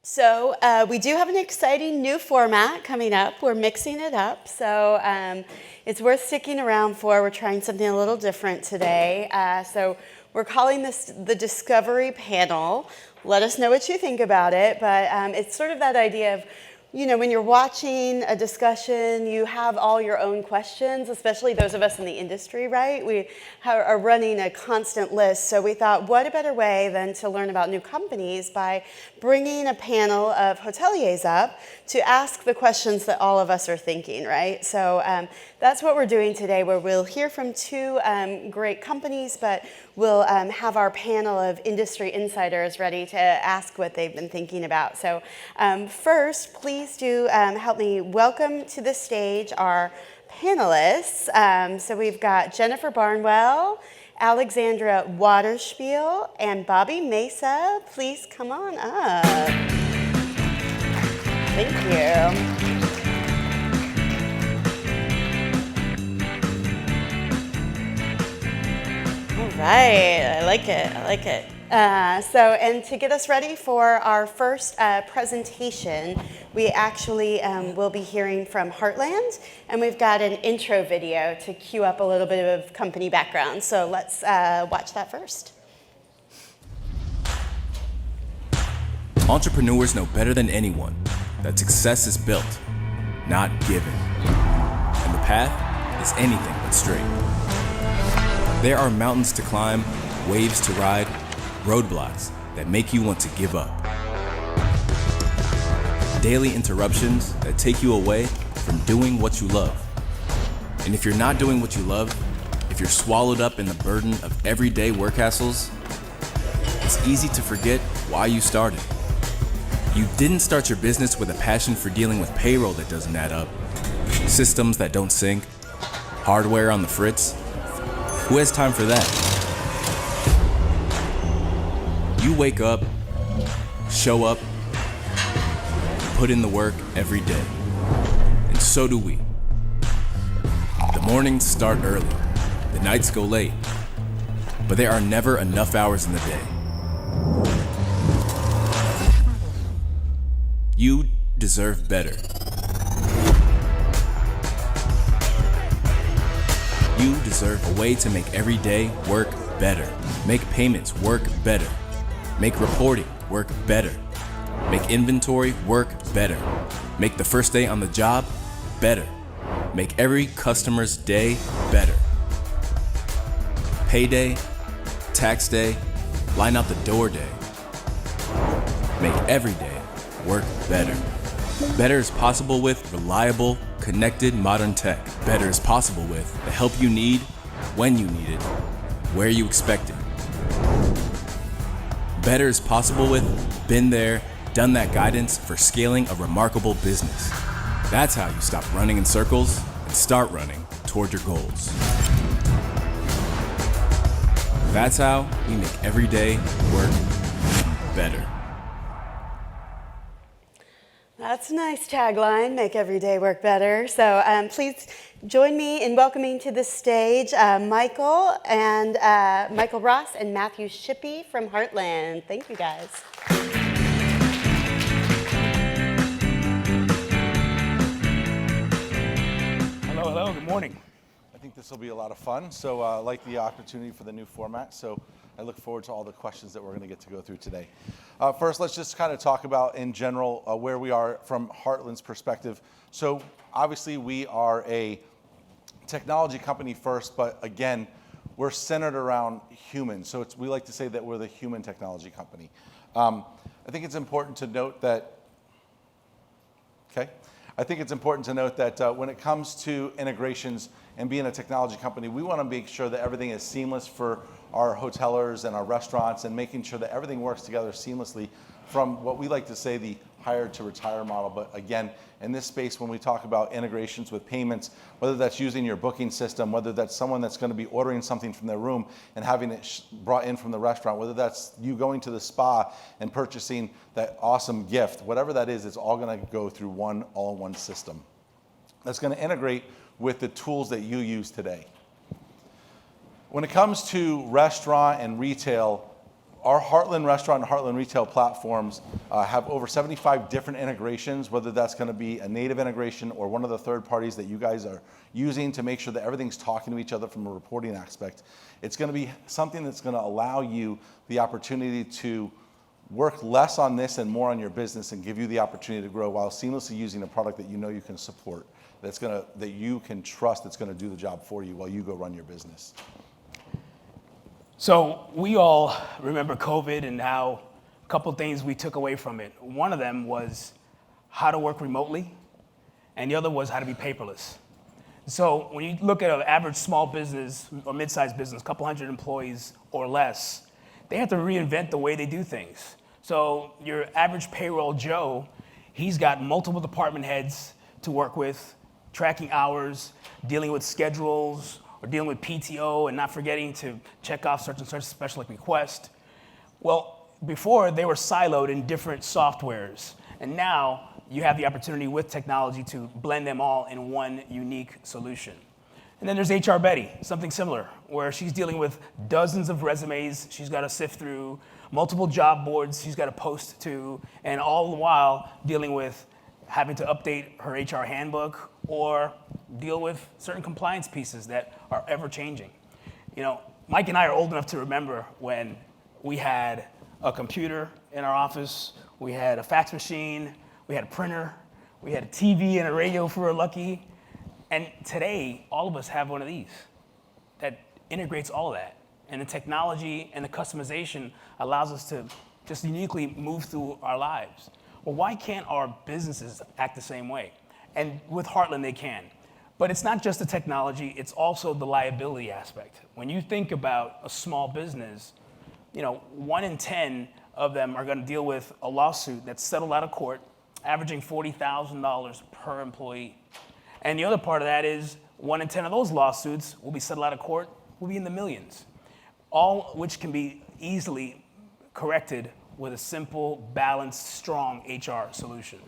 We do have an exciting new format coming up. We're mixing it up, so it's worth sticking around for. We're trying something a little different today. So we're calling this the Discovery Panel. Let us know what you think about it, but it's sort of that idea of, you know, when you're watching a discussion, you have all your own questions, especially those of us in the industry, right? We are running a constant list, so we thought, what a better way than to learn about new companies by bringing a panel of hoteliers up to ask the questions that all of us are thinking, right? So that's what we're doing today, where we'll hear from two great companies, but we'll have our panel of industry insiders ready to ask what they've been thinking about. So first, please do help me welcome to the stage our panelists. So we've got Jennifer Barnwell, Alexandra Walterspiel, and Bobbie Mesa. Please come on up. Thank you. Right, I like it. And to get us ready for our first presentation, we actually will be hearing from Heartland, and we've got an intro video to cue up a little bit of company background. So let's watch that first. Entrepreneurs know better than anyone that success is built, not given. And the path is anything but straight. There are mountains to climb, waves to ride, roadblocks that make you want to give up. Daily interruptions that take you away from doing what you love. And if you're not doing what you love, if you're swallowed up in the burden of everyday work hassles, it's easy to forget why you started. You didn't start your business with a passion for dealing with payroll that doesn't add up, systems that don't sync, hardware on the fritz. Who has time for that? You wake up, show up, put in the work every day. And so do we. The mornings start early, the nights go late, but there are never enough hours in the day. You deserve better. You deserve a way to make every day work better. Make payments work better. Make reporting work better. Make inventory work better. Make the first day on the job better. Make every customer's day better. Payday, tax day, line out the door day. Make every day work better. Better is possible with reliable, connected modern tech. Better is possible with the help you need, when you need it, where you expect it. Better is possible with been there, done that guidance for scaling a remarkable business. That's how you stop running in circles and start running toward your goals. That's how we make every day work better. That's a nice tagline, make every day work better. So please join me in welcoming to the stage Michael Ross and Matthew Shippey from Heartland. Thank you, guys. Hello, good morning. I think this will be a lot of fun. So I like the opportunity for the new format. So I look forward to all the questions that we're going to get to go through today. First, let's just kind of talk about in general where we are from Heartland's perspective. So obviously we are a technology company first, but again, we're centered around humans. So we like to say that we're the human technology company. I think it's important to note that, when it comes to integrations and being a technology company, we want to make sure that everything is seamless for our hotelers and our restaurants, and making sure that everything works together seamlessly from what we like to say the hire to retire model. But again, in this space, when we talk about integrations with payments, whether that's using your booking system, whether that's someone that's going to be ordering something from their room and having it brought in from the restaurant, whether that's you going to the spa and purchasing that awesome gift, whatever that is, it's all going to go through one all-in-one system that's going to integrate with the tools that you use today. When it comes to restaurant and retail, Our Heartland restaurant and Heartland retail platforms have over 75 different integrations, whether that's going to be a native integration or one of the third parties that you guys are using to make sure that everything's talking to each other from a reporting aspect. It's going to be something that's going to allow you the opportunity to work less on this and more on your business and give you the opportunity to grow while seamlessly using a product that you know you can support, that you can trust, that's going to do the job for you while you go run your business. So we all remember COVID and how a couple things we took away from it. One of them was how to work remotely, and the other was how to be paperless. So when you look at an average small business or mid-sized business, a couple hundred employees or less, they have to reinvent the way they do things. So your average payroll Joe, he's got multiple department heads to work with, tracking hours, dealing with schedules, or dealing with PTO and not forgetting to check off such and such special request. Well, before they were siloed in different softwares, and now you have the opportunity with technology to blend them all in one unique solution. And then there's HR Betty, something similar, where she's dealing with dozens of resumes she's got to sift through, multiple job boards she's got to post to, and all the while dealing with having to update her HR handbook or deal with certain compliance pieces that are ever changing. You know, Mike and I are old enough to remember when we had a computer in our office, we had a fax machine, we had a printer, we had a TV and a radio if we were lucky. And today, all of us have one of these that integrates all of that. And the technology and the customization allows us to just uniquely move through our lives. Well, why can't our businesses act the same way? And with Heartland, they can. But it's not just the technology, it's also the liability aspect. When you think about a small business, 1 in 10 of them are going to deal with a lawsuit that's settled out of court, averaging $40,000 per employee. And the other part of that is 1 in 10 of those lawsuits will be settled out of court, will be in the millions, all which can be easily corrected with a simple, balanced, strong HR solution.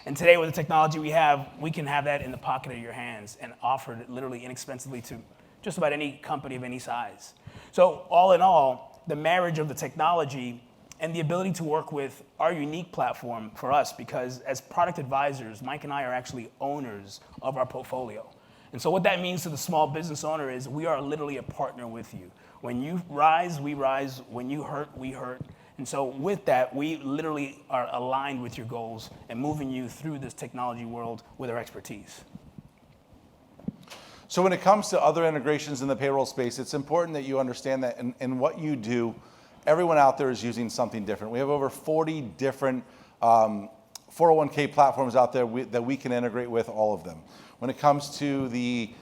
And today with the technology we have, we can have that in the pocket of your hands and offered literally inexpensively to just about any company of any size. So all in all, the marriage of the technology and the ability to work with our unique platform for us, because as product advisors, Mike and I are actually owners of our portfolio. And so what that means to the small business owner is we are literally a partner with you. When you rise, we rise. When you hurt, we hurt. And so with that, we literally are aligned with your goals and moving you through this technology world with our expertise. So when it comes to other integrations in the payroll space, it's important that you understand that in what you do, everyone out there is using something different. We have over 40 different 401k platforms out there that we can integrate with, all of them. When it comes to the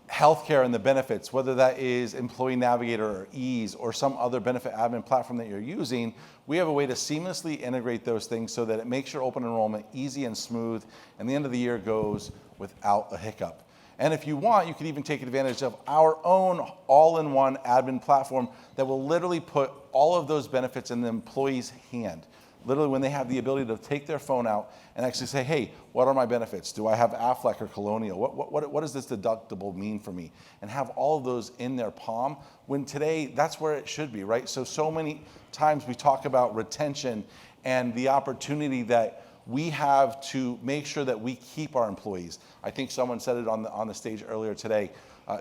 healthcare and the benefits, whether that is Employee Navigator or Ease or some other benefit admin platform that you're using, we have a way to seamlessly integrate those things so that it makes your open enrollment easy and smooth, and the end of the year goes without a hiccup. And if you want, you can even take advantage of our own all-in-one admin platform that will literally put all of those benefits in the employee's hand. Literally when they have the ability to take their phone out and actually say, hey, what are my benefits? Do I have Aflac or Colonial? What does this deductible mean for me? And have all of those in their palm, when today that's where it should be, right? So many times we talk about retention and the opportunity that we have to make sure that we keep our employees. I think someone said it on the stage earlier today,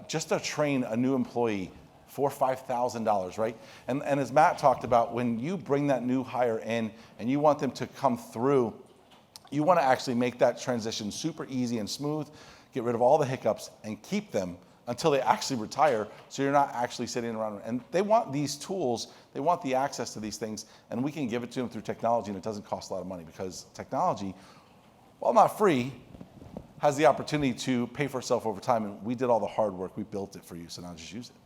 just to train a new employee, $4,000 or $5,000, right? And as Matt talked about, when you bring that new hire in and you want them to come through, you want to actually make that transition super easy and smooth, get rid of all the hiccups and keep them until they actually retire, so you're not actually sitting around. And they want these tools, they want the access to these things, and we can give it to them through technology, and it doesn't cost a lot of money, because technology, while not free, has the opportunity to pay for itself over time, and we did all the hard work, we built it for you, so now just use it.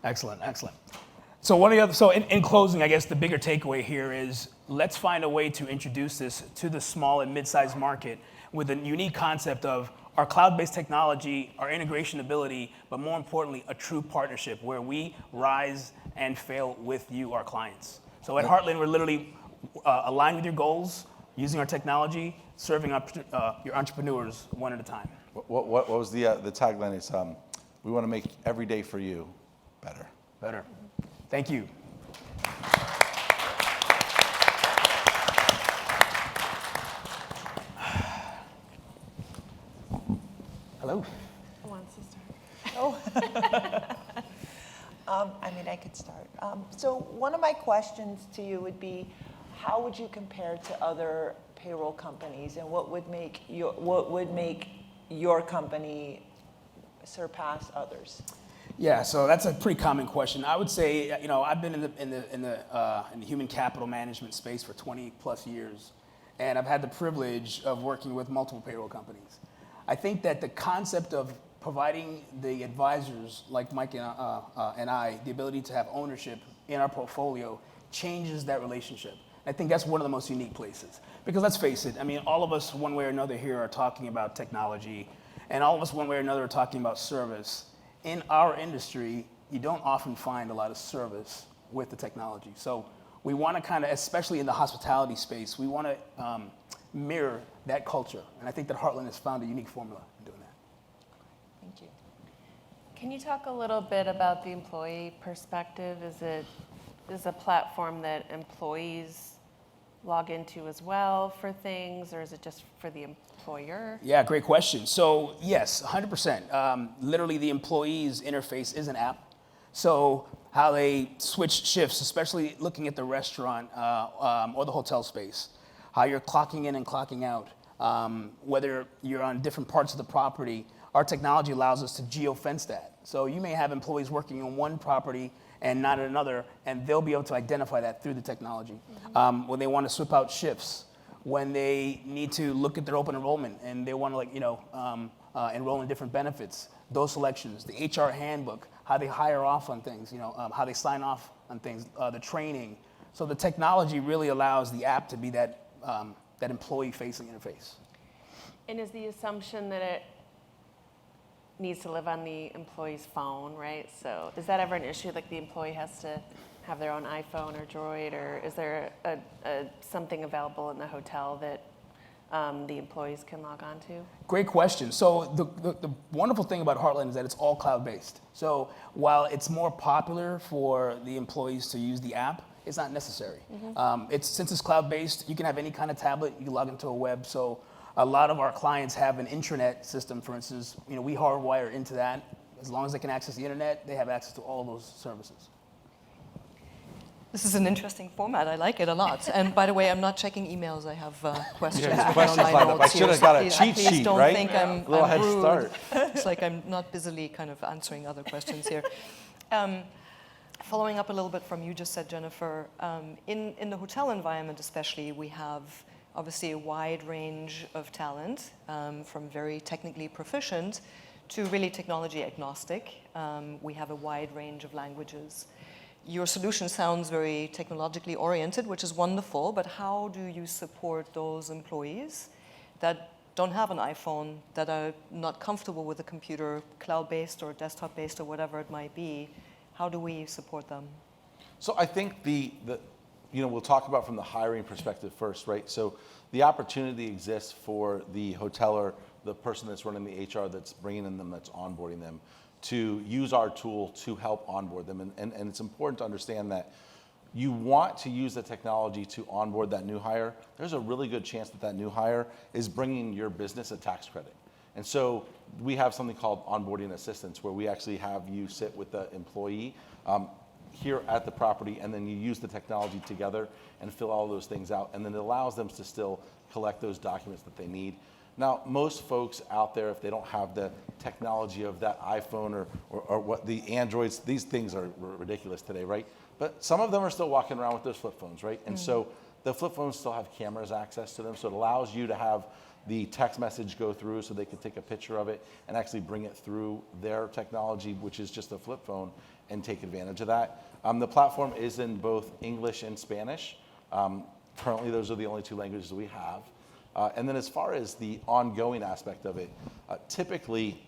Excellent, excellent. So in closing, I guess the bigger takeaway here is let's find a way to introduce this to the small and mid-sized market with a unique concept of our cloud-based technology, our integration ability, but more importantly, a true partnership where we rise and fail with you, our clients. So at Heartland, we're literally aligned with your goals, using our technology, serving your entrepreneurs one at a time. What was the tagline? It's we want to make every day for you better. Better. Thank you. Oh. Who wants to start? I mean, I could start. So one of my questions to you would be, how would you compare to other payroll companies, and what would make your company surpass others? Yeah, so that's a pretty common question. I would say, I've been in the human capital management space for 20 plus years, and I've had the privilege of working with multiple payroll companies. I think that the concept of providing the advisors like Mike and I the ability to have ownership in our portfolio changes that relationship. I think that's one of the most unique places. Because let's face it, I mean, all of us one way or another here are talking about technology, and all of us one way or another are talking about service. In our industry, you don't often find a lot of service with the technology. So we want to kind of, especially in the hospitality space, we want to mirror that culture. And I think that Heartland has found a unique formula in doing that. Thank you. Can you talk a little bit about the employee perspective? Is a platform that employees log into as well for things, or is it just for the employer? Yeah, great question. So yes, 100%. Literally the employee's interface is an app. So how they switch shifts, especially looking at the restaurant or the hotel space, how you're clocking in and clocking out, whether you're on different parts of the property, our technology allows us to geo-fence that. So you may have employees working on one property and not at another, and they'll be able to identify that through the technology. Mm-hmm. When they want to swip out shifts, when they need to look at their open enrollment and they want to enroll in different benefits, those selections, the HR handbook, how they hire off on things, how they sign off on things, the training. So the technology really allows the app to be that employee-facing interface. And is the assumption that it needs to live on the employee's phone, right? So is that ever an issue, like the employee has to have their own iPhone or Droid, or is there something available in the hotel that the employees can log on to? Great question. So the wonderful thing about Heartland is that it's all cloud-based. So while it's more popular for the employees to use the app, it's not necessary. Mm-hmm. Since it's cloud-based, you can have any kind of tablet, you can log into a web. So a lot of our clients have an intranet system, for instance. We hardwire into that. As long as they can access the internet, they have access to all of those services. This is an interesting format. I like it a lot. And by the way, I'm not checking emails. I have questions. Yeah, written questions on my lined up. notes I should have here, got a please- cheat please sheet, don't right? think I'm A little head rude. start. It's like I'm not busily kind of answering other questions here. Following up a little bit from you just said, Jennifer, in the hotel environment especially, we have obviously a wide range of talent, from very technically proficient to really technology agnostic. We have a wide range of languages. Your solution sounds very technologically oriented, which is wonderful, but how do you support those employees that don't have an iPhone, that are not comfortable with a computer, cloud-based or desktop-based or whatever it might be? How do we support them? So I think we'll talk about from the hiring perspective first, right? So the opportunity exists for the hoteler, the person that's running the HR, that's bringing in them, that's onboarding them, to use our tool to help onboard them. And it's important to understand that you want to use the technology to onboard that new hire. There's a really good chance that new hire is bringing your business a tax credit. And so we have something called onboarding assistance, where we actually have you sit with the employee here at the property, and then you use the technology together and fill all those things out. And then it allows them to still collect those documents that they need. Now, most folks out there, if they don't have the technology of that iPhone or what the Androids, these things are ridiculous today, right? But some of them are still walking around with those flip phones, right? And so the flip phones still have cameras access to them, so it allows you to have the text message go through so they can take a picture of it and actually bring it through their technology, which is just a flip phone, and take advantage of that. The platform is in both English and Spanish. Currently, those are the only two languages we have. And then as far as the ongoing aspect of it, typically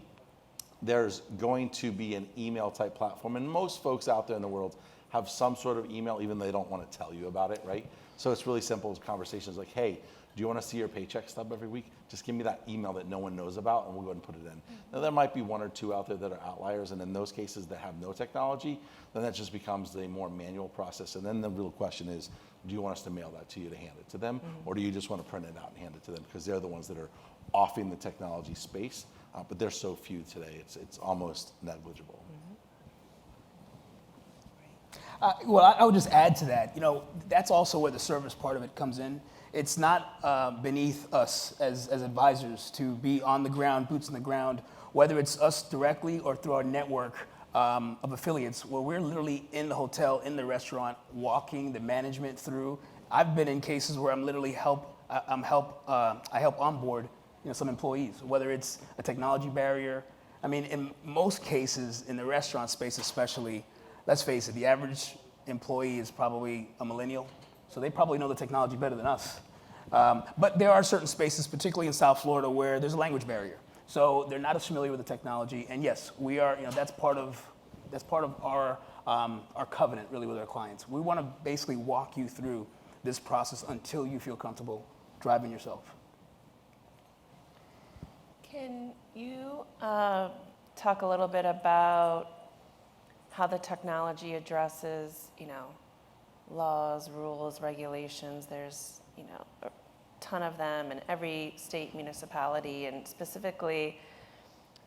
there's going to be an email type platform, and most folks out there in the world have some sort of email, even though they don't want to tell you about it, right? So it's really simple conversations like, hey, do you want to see your paycheck stub every week? Just give me that email that no one knows about, and we'll go ahead and put it in. Now, there might be one or two out there that are outliers, and in those cases that have no technology, then that just becomes a more manual process. And then the real question is, do you want us to mail that to you to hand it to them? Or do you just want to print it out and hand it to them? Because they're the ones that are offing the technology space, but there's so few today, it's almost negligible. Well, I would just add to that. That's also where the service part of it comes in. It's not beneath us as advisors to be on the ground, boots on the ground, whether it's us directly or through our network of affiliates, where we're literally in the hotel, in the restaurant, walking the management through. I've been in cases where I'm literally I help onboard some employees, whether it's a technology barrier. I mean, in most cases, in the restaurant space especially, let's face it, the average employee is probably a millennial, so they probably know the technology better than us. But there are certain spaces, particularly in South Florida, where there's a language barrier. So they're not as familiar with the technology, and yes, we are. That's part of our covenant, really, with our clients. We want to basically walk you through this process until you feel comfortable driving yourself. Can you talk a little bit about how the technology addresses, laws, rules, regulations? There's, a ton of them in every state municipality, and specifically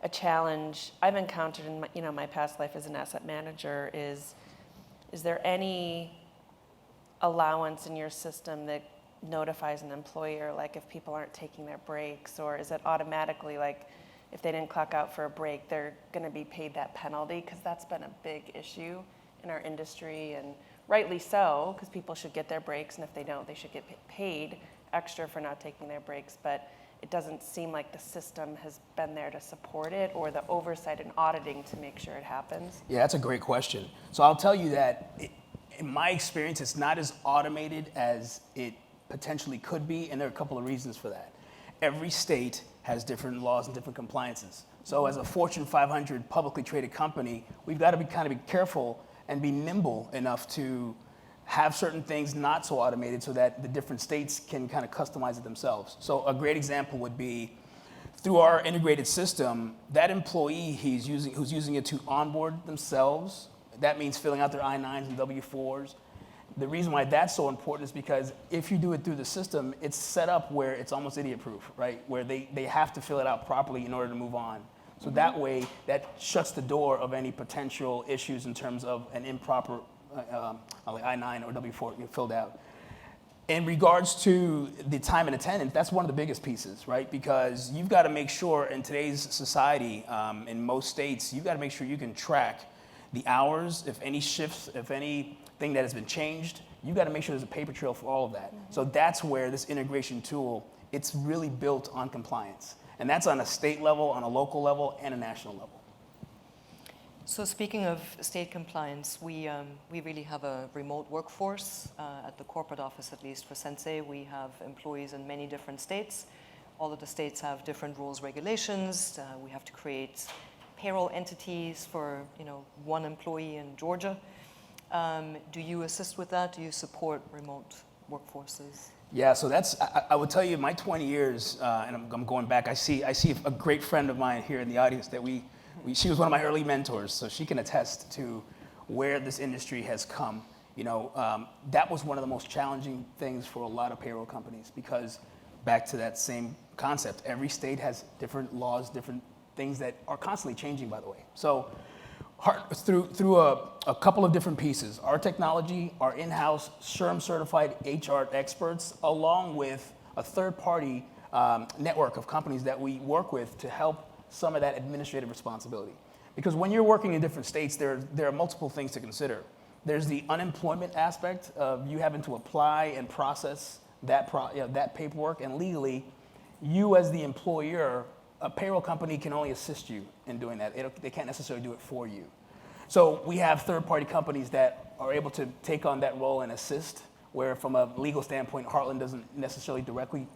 a challenge I've encountered in my past life as an asset manager is there any allowance in your system that notifies an employer, like if people aren't taking their breaks, or is it automatically like if they didn't clock out for a break, they're going to be paid that penalty? Because that's been a big issue in our industry, and rightly so, because people should get their breaks, and if they don't, they should get paid extra for not taking their breaks. But it doesn't seem like the system has been there to support it, or the oversight and auditing to make sure it happens. Yeah, that's a great question. So I'll tell you that in my experience, it's not as automated as it potentially could be, and there are a couple of reasons for that. Every state has different laws and different compliances. So as a Fortune 500 publicly traded company, we've got to be careful and be nimble enough to have certain things not so automated so that the different states can kind of customize it themselves. So a great example would be through our integrated system, that employee who's using it to onboard themselves, that means filling out their I-9s and W-4s. The reason why that's so important is because if you do it through the system, it's set up where it's almost idiot-proof, right? Where they have to fill it out properly in order to move on. So that way, that shuts the door of any potential issues in terms of an improper I-9 or W-4 filled out. In regards to the time and attendance, that's one of the biggest pieces, right? Because you've got to make sure in today's society, in most states, you've got to make sure you can track the hours, if any shifts, if anything that has been changed, you've got to make sure there's a paper trail for all of that. So that's where this integration tool, it's really built on compliance. And that's on a state level, on a local level, and a national level. So speaking of state compliance, we really have a remote workforce at the corporate office, at least for Sensei. We have employees in many different states. All of the states have different rules, regulations. We have to create payroll entities for one employee in Georgia. Do you assist with that? Do you support remote workforces? Yeah, so I would tell you, my 20 years, and I'm going back, I see a great friend of mine here in the audience that she was one of my early mentors, so she can attest to where this industry has come. That was one of the most challenging things for a lot of payroll companies, because back to that same concept, every state has different laws, different things that are constantly changing, by the way. So through a couple of different pieces, our technology, our in-house SHRM certified HR experts, along with a third-party network of companies that we work with to help some of that administrative responsibility. Because when you're working in different states, there are multiple things to consider. There's the unemployment aspect of you having to apply and process that paperwork, and legally, you as the employer, a payroll company can only assist you in doing that. They can't necessarily do it for you. So we have third-party companies that are able to take on that role and assist, where from a legal standpoint, Heartland doesn't necessarily directly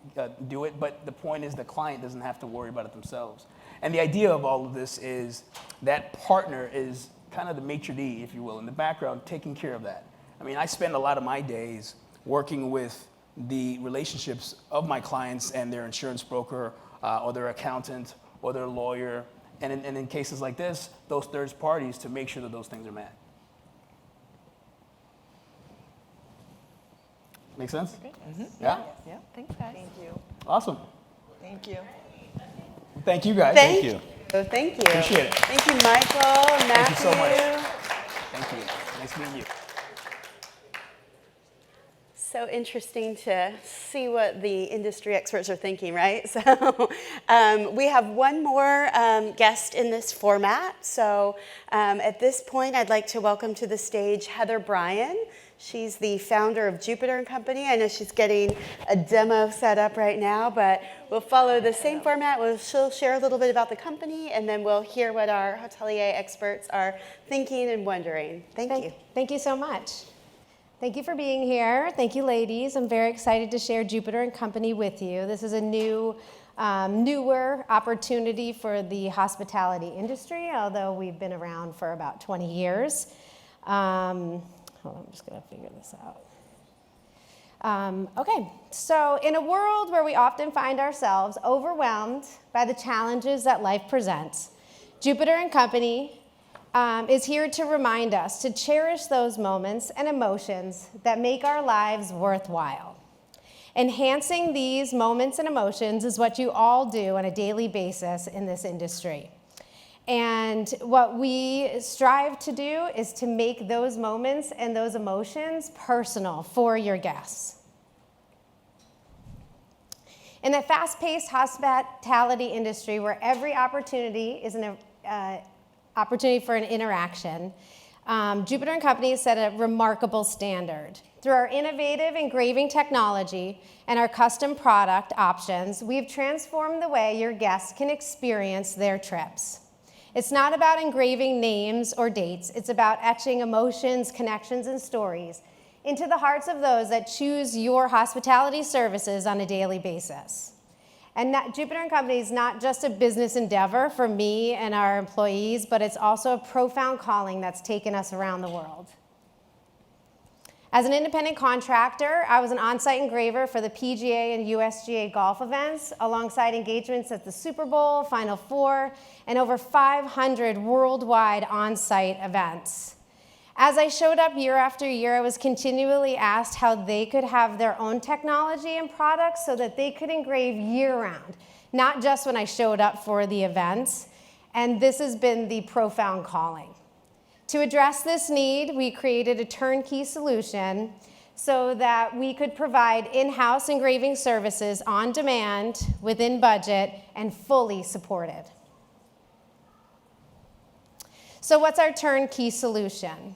do it, but the point is the client doesn't have to worry about it themselves. And the idea of all of this is that partner is kind of the maitre d', if you will, in the background, taking care of that. I mean, I spend a lot of my days working with the relationships of my clients and their insurance broker, or their accountant, or their lawyer, and in cases like this, those third parties, to make sure that those things are met. Make sense? Mm-hmm. Yeah? Yeah, thanks, guys. Thank you. Awesome. Thank you. Thank you, guys. Thank you. Thank you. Appreciate it. Thank you, Michael, Matthew. Thank you so much. Thank you. Nice meeting you. So interesting to see what the industry experts are thinking, right? So we have one more guest in this format. So at this point, I'd like to welcome to the stage Heather Bryan. She's the founder of Jupiter & Company. I know she's getting a demo set up right now, but we'll follow the same format. She'll share a little bit about the company, and then we'll hear what our hotelier experts are thinking and wondering. Thank you. Thank you so much. Thank you for being here. Thank you, ladies. I'm very excited to share Jupiter & Company with you. This is a newer opportunity for the hospitality industry, although we've been around for about 20 years. Hold on, I'm just going to figure this out. Okay, so in a world where we often find ourselves overwhelmed by the challenges that life presents, Jupiter & Company is here to remind us to cherish those moments and emotions that make our lives worthwhile. Enhancing these moments and emotions is what you all do on a daily basis in this industry. And what we strive to do is to make those moments and those emotions personal for your guests. In a fast-paced hospitality industry where every opportunity is an opportunity for an interaction, Jupiter & Company has set a remarkable standard. Through our innovative engraving technology and our custom product options, we've transformed the way your guests can experience their trips. It's not about engraving names or dates. It's about etching emotions, connections, and stories into the hearts of those that choose your hospitality services on a daily basis. And Jupiter & Company is not just a business endeavor for me and our employees, but it's also a profound calling that's taken us around the world. As an independent contractor, I was an on-site engraver for the PGA and USGA golf events, alongside engagements at the Super Bowl, Final Four, and over 500 worldwide on-site events. As I showed up year after year, I was continually asked how they could have their own technology and products so that they could engrave year-round, not just when I showed up for the events. And this has been the profound calling. To address this need, we created a turnkey solution so that we could provide in-house engraving services on demand, within budget, and fully supported. So what's our turnkey solution?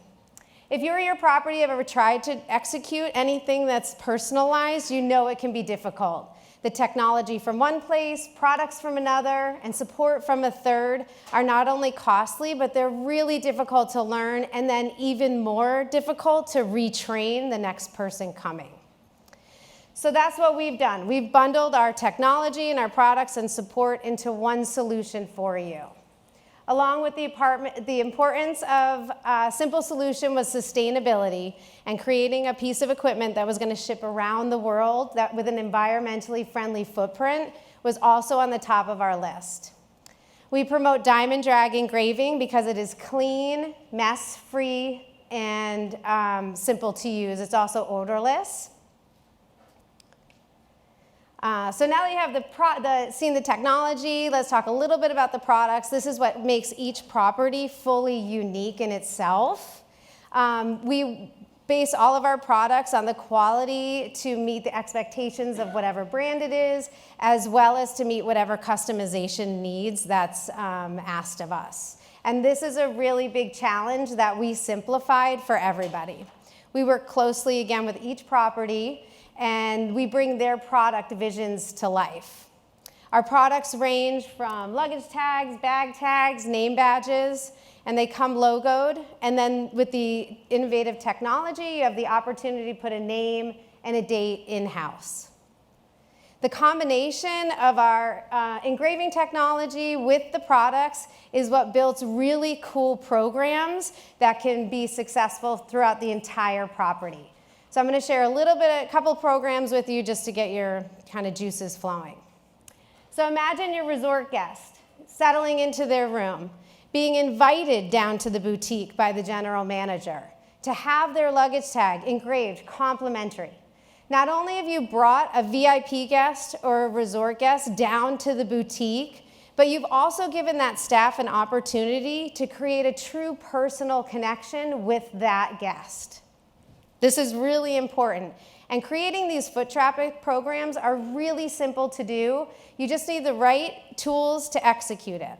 If you or your property have ever tried to execute anything that's personalized, you know it can be difficult. The technology from one place, products from another, and support from a third are not only costly, but they're really difficult to learn, and then even more difficult to retrain the next person coming. So that's what we've done. We've bundled our technology and our products and support into one solution for you. Along with the importance of a simple solution was sustainability and creating a piece of equipment that was going to ship around the world that with an environmentally friendly footprint was also on the top of our list. We promote diamond drag engraving because it is clean, mess-free, and simple to use. It's also odorless. So now that you have seen the technology, let's talk a little bit about the products. This is what makes each property fully unique in itself. We base all of our products on the quality to meet the expectations of whatever brand it is, as well as to meet whatever customization needs that's asked of us. And this is a really big challenge that we simplified for everybody. We work closely, again, with each property, and we bring their product visions to life. Our products range from luggage tags, bag tags, name badges, and they come logoed. And then with the innovative technology, you have the opportunity to put a name and a date in-house. The combination of our engraving technology with the products is what builds really cool programs that can be successful throughout the entire property. So I'm going to share a couple programs with you just to get your kind of juices flowing. So imagine your resort guest settling into their room, being invited down to the boutique by the general manager to have their luggage tag engraved complimentary. Not only have you brought a VIP guest or a resort guest down to the boutique, but you've also given that staff an opportunity to create a true personal connection with that guest. This is really important. And creating these foot traffic programs are really simple to do. You just need the right tools to execute it.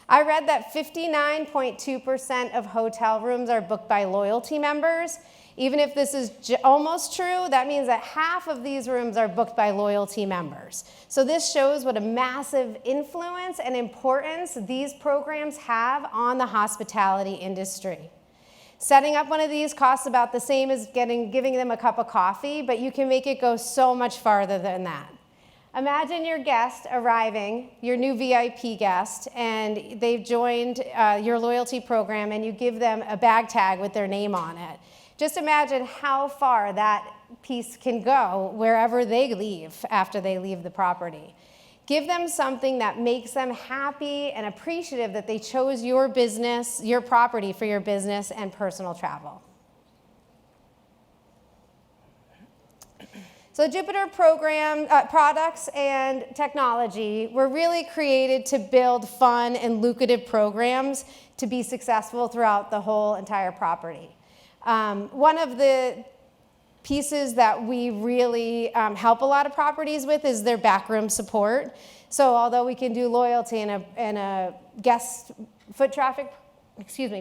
I read that 59.2% of hotel rooms are booked by loyalty members. Even if this is almost true, that means that half of these rooms are booked by loyalty members. So this shows what a massive influence and importance these programs have on the hospitality industry. Setting up one of these costs about the same as giving them a cup of coffee, but you can make it go so much farther than that. Imagine your guest arriving, your new VIP guest, and they've joined your loyalty program, and you give them a bag tag with their name on it. Just imagine how far that piece can go wherever they leave after they leave the property. Give them something that makes them happy and appreciative that they chose your business, your property for your business and personal travel. So Jupiter program products and technology were really created to build fun and lucrative programs to be successful throughout the whole entire property. One of the pieces that we really help a lot of properties with is their backroom support. So although we can do loyalty in a guest foot traffic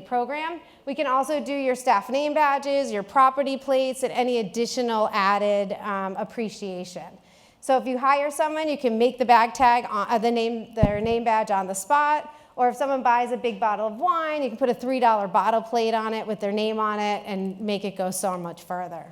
program, we can also do your staff name badges, your property plates, and any additional added appreciation. So if you hire someone, you can make the bag tag, their name badge on the spot. Or if someone buys a big bottle of wine, you can put a $3 bottle plate on it with their name on it and make it go so much further.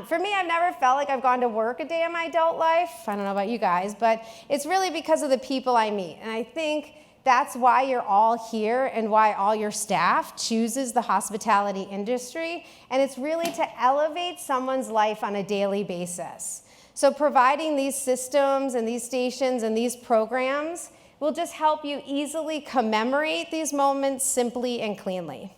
For me, I've never felt like I've gone to work a day in my adult life. I don't know about you guys, but it's really because of the people I meet. And I think that's why you're all here and why all your staff chooses the hospitality industry. And it's really to elevate someone's life on a daily basis. So providing these systems and these stations and these programs will just help you easily commemorate these moments simply and cleanly.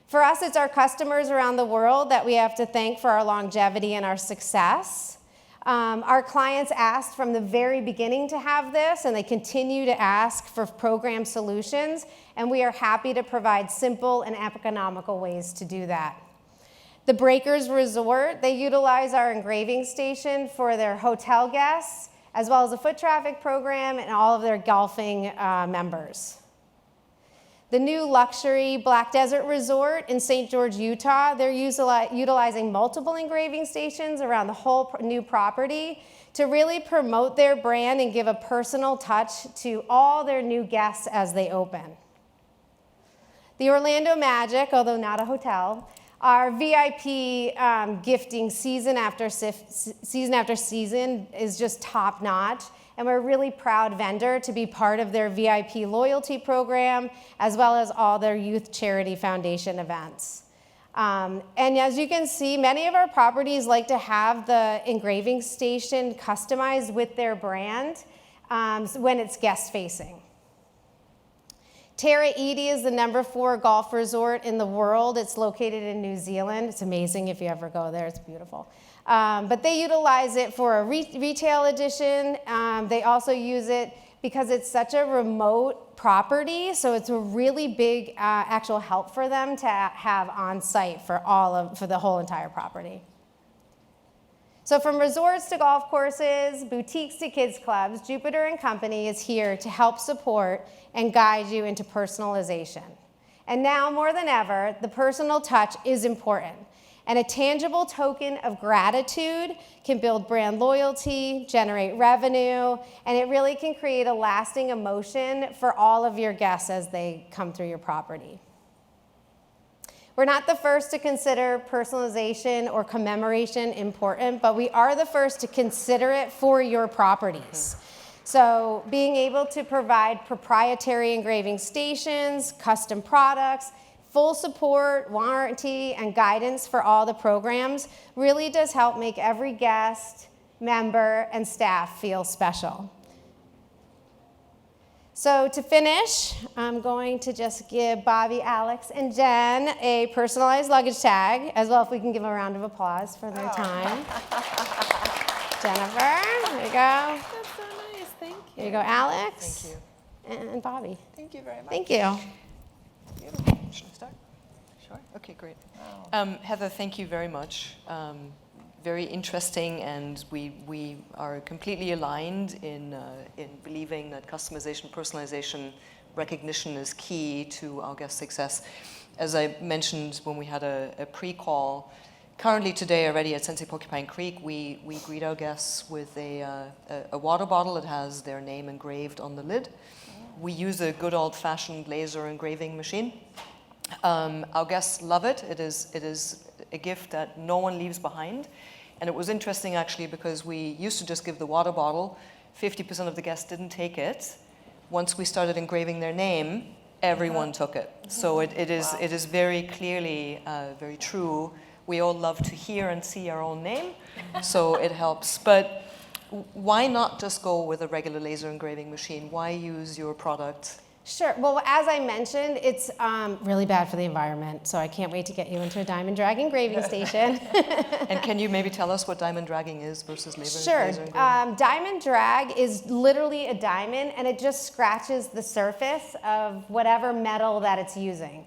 For us, it's our customers around the world that we have to thank for our longevity and our success. Our clients asked from the very beginning to have this, and they continue to ask for program solutions, and we are happy to provide simple and economical ways to do that. The Breakers Resort, they utilize our engraving station for their hotel guests, as well as a foot traffic program and all of their golfing members. The new luxury Black Desert Resort in St. George, Utah, they're utilizing multiple engraving stations around the whole new property to really promote their brand and give a personal touch to all their new guests as they open. The Orlando Magic, although not a hotel, our VIP gifting season after season is just top notch. And we're a really proud vendor to be part of their VIP loyalty program, as well as all their Youth Charity Foundation events. And as you can see, many of our properties like to have the engraving station customized with their brand when it's guest-facing. Terra Iti is the #4 golf resort in the world. It's located in New Zealand. It's amazing if you ever go there. It's beautiful. But they utilize it for a retail edition. They also use it because it's such a remote property, so it's a really big actual help for them to have on site for the whole entire property. So from resorts to golf courses, boutiques to kids clubs, Jupiter & Company is here to help support and guide you into personalization. And now more than ever, the personal touch is important. And a tangible token of gratitude can build brand loyalty, generate revenue, and it really can create a lasting emotion for all of your guests as they come through your property. We're not the first to consider personalization or commemoration important, but we are the first to consider it for your properties. So being able to provide proprietary engraving stations, custom products, full support, warranty, and guidance for all the programs really does help make every guest, member, and staff feel special. So to finish, I'm going to just give Bobbie, Alex, and Jen a personalized luggage tag, as well if we can give a round of applause for their time. Jennifer, there you go. That's so nice, thank you. There you go, Alex. Thank you. And Bobbie. Thank you very much. Thank you. Should I start? Sure. Okay, great. Heather, thank you very much. Very interesting, and we are completely aligned in believing that customization, personalization, recognition is key to our guest success. As I mentioned when we had a pre-call, currently today already at Sensei Porcupine Creek, we greet our guests with a water bottle that has their name engraved on the lid. We use a good old-fashioned laser engraving machine. Our guests love it. It is a gift that no one leaves behind. And it was interesting actually because we used to just give the water bottle. 50% of the guests didn't take it. Once we started engraving their name, everyone took it. So it is very clearly very true. We all love to hear and see our own name, so it helps. But why not just go with a regular laser engraving machine? Why use your product? Sure. Well, as I mentioned, it's really bad for the environment, so I can't wait to get you into a diamond drag engraving station. And can you maybe tell us what diamond dragging is versus laser Sure. engraving? Diamond drag is literally a diamond, and it just scratches the surface of whatever metal that it's using.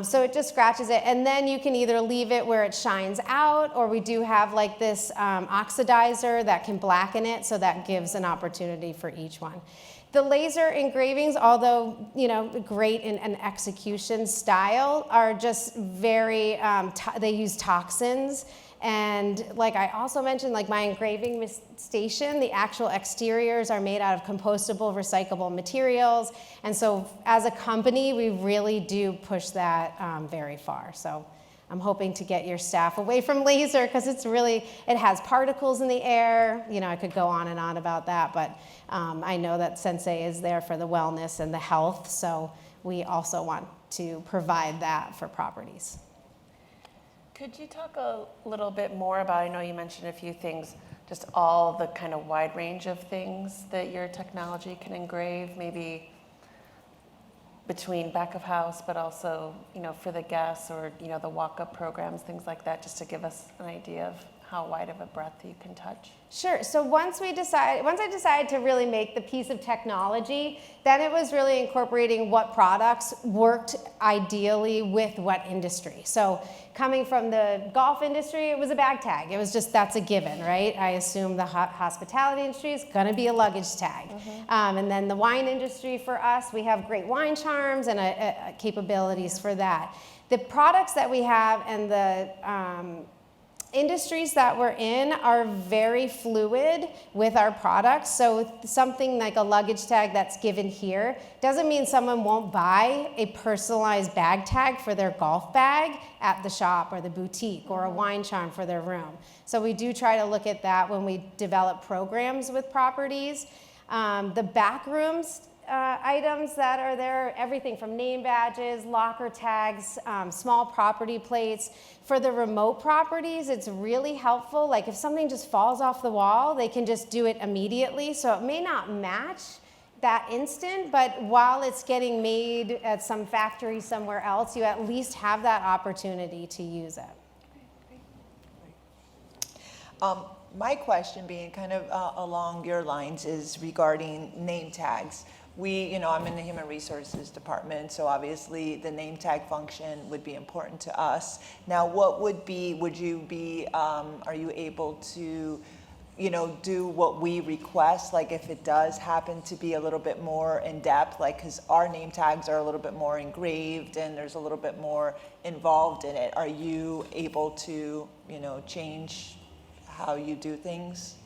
So it just scratches it, and then you can either leave it where it shines out, or we do have like this oxidizer that can blacken it, so that gives an opportunity for each one. The laser engravings, although great in an execution style, are just very, they use toxins. And like I also mentioned, like my engraving station, the actual exteriors are made out of compostable, recyclable materials. And so as a company, we really do push that very far. So I'm hoping to get your staff away from laser because it has particles in the air. I could go on and on about that, but I know that Sensei is there for the wellness and the health. So we also want to provide that for properties. Could you talk a little bit more about, I know you mentioned a few things, just all the kind of wide range of things that your technology can engrave, maybe between back of house, but also, for the guests or, the walk-up programs, things like that, just to give us an idea of how wide of a breadth you can touch? Sure. So once I decided to really make the piece of technology, then it was really incorporating what products worked ideally with what industry. So coming from the golf industry, it was a bag tag. It was just, that's a given, right? I assume the hospitality industry is going to be a luggage tag. And then the wine industry for us, we have great wine charms and capabilities for that. The products that we have and the industries that we're in are very fluid with our products. So something like a luggage tag that's given here doesn't mean someone won't buy a personalized bag tag for their golf bag at the shop or the boutique, or a wine charm for their room. So we do try to look at that when we develop programs with properties. The back rooms items that are there, everything from name badges, locker tags, small property plates. For the remote properties, it's really helpful. Like if something just falls off the wall, they can just do it immediately. So it may not match that instant, but while it's getting made at some factory somewhere else, you at least have that opportunity to use it. My question being kind of along your lines is regarding name tags. I'm in the human resources department, so obviously the name tag function would be important to us. Now, are you able to, do what we request? Like if it does happen to be a little bit more in depth, like because our name tags are a little bit more engraved and there's a little bit more involved in it, are you able to, change how you do things?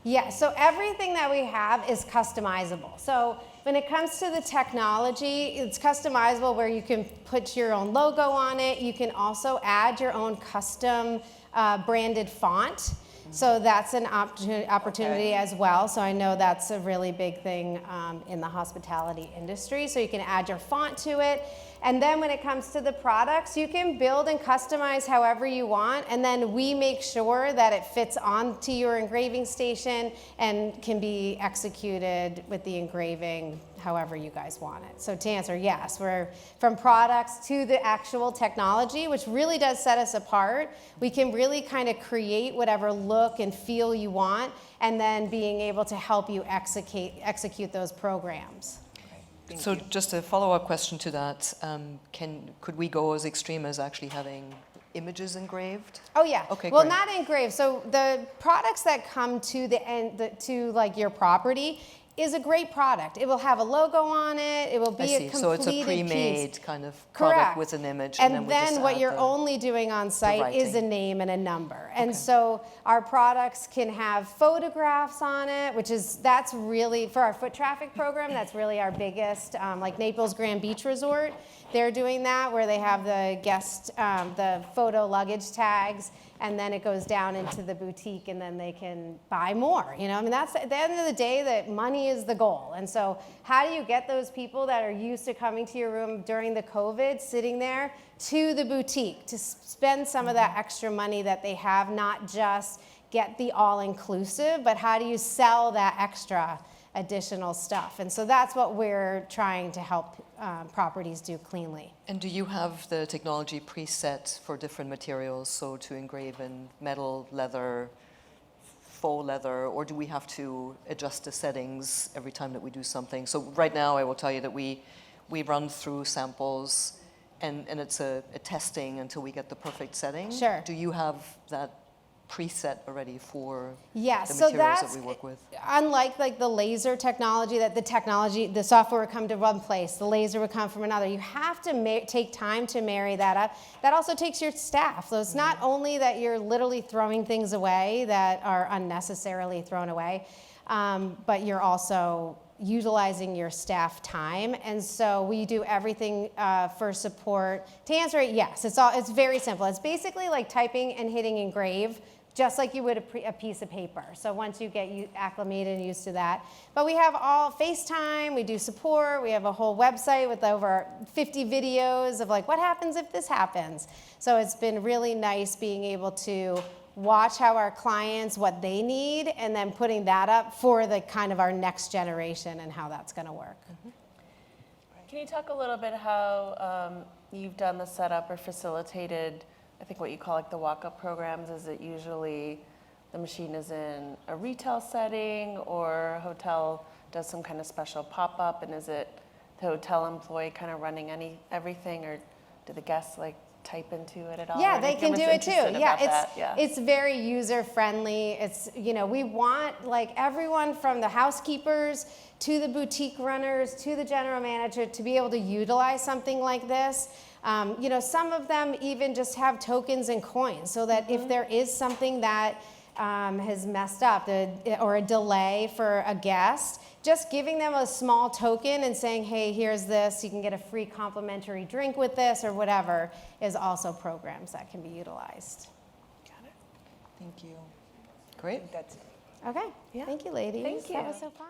Yeah, so everything that we have is customizable. So when it comes to the technology, it's customizable where you can put your own logo on it. You can also add your own custom branded font. So that's an opportunity as well. So I know that's a really big thing in the hospitality industry. So you can add your font to it. And then when it comes to the products, you can build and customize however you want. And then we make sure that it fits onto your engraving station and can be executed with the engraving however you guys want it. So to answer, yes, we're from products to the actual technology, which really does set us apart. We can really kind of create whatever look and feel you want, and then being able to help you execute those programs. So just a follow-up question to that, could we go as extreme as actually having images engraved? Oh yeah. Okay, well, great. not engraved. So the products that come to the end, to like your property, is a great product. It will have a logo on it. It will be a completed So it's a pre-made piece. kind of Correct. product with an image, And then we just what add you're the- only doing on site is a writing. name and a number. And so our products can have photographs on it, that's really, for our foot traffic program, that's really our biggest, like Naples Grand Beach Resort. They're doing that where they have the guest, the photo luggage tags, and then it goes down into the boutique, and then they can buy more. You know, I mean, that's at the end of the day that money is the goal. And so how do you get those people that are used to coming to your room during the COVID, sitting there, to the boutique to spend some of that extra money that they have, not just get the all-inclusive, but how do you sell that extra additional stuff? And so that's what we're trying to help properties do cleanly. And do you have the technology preset for different materials, so to engrave in metal, leather, faux leather, or do we have to adjust the settings every time that we do something? So right now I will tell you that we run through samples and it's a testing until we get the perfect setting. Sure. Do you have that preset already for Yes, the so materials that's that we work with? unlike like the laser technology, that the software would come to one place, the laser would come from another. You have to take time to marry that up. That also takes your staff. So it's not only that you're literally throwing things away that are unnecessarily thrown away, but you're also utilizing your staff time. And so we do everything for support. To answer it, yes, it's very simple. It's basically like typing and hitting engrave, just like you would a piece of paper. So once you get acclimated and used to that. But we have all FaceTime, we do support, we have a whole website with over 50 videos of like, what happens if this happens? So it's been really nice being able to watch how our clients, what they need, and then putting that up for the kind of our next generation and how that's gonna work. Can you talk a little bit how you've done the setup or facilitated, I think what you call like the walk-up programs? Is it usually the machine is in a retail setting, or a hotel does some kind of special pop-up, and is it the hotel employee kind of running everything, or do the guests like type into it at all? Yeah, they can do it too. Yeah, Yeah, it's very user friendly. It's, you know, we want like everyone from the housekeepers to the boutique runners to the general manager to be able to utilize something like this. You know, some of them even just have tokens and coins, so that if there is something that has messed up or a delay for a guest, just giving them a small token and saying, hey, here's this, you can get a free complimentary drink with this or whatever, is also programs that can be utilized. got it. Thank you. Great. That's it. Okay, Yeah. thank you, ladies. Thank That you. was so fun.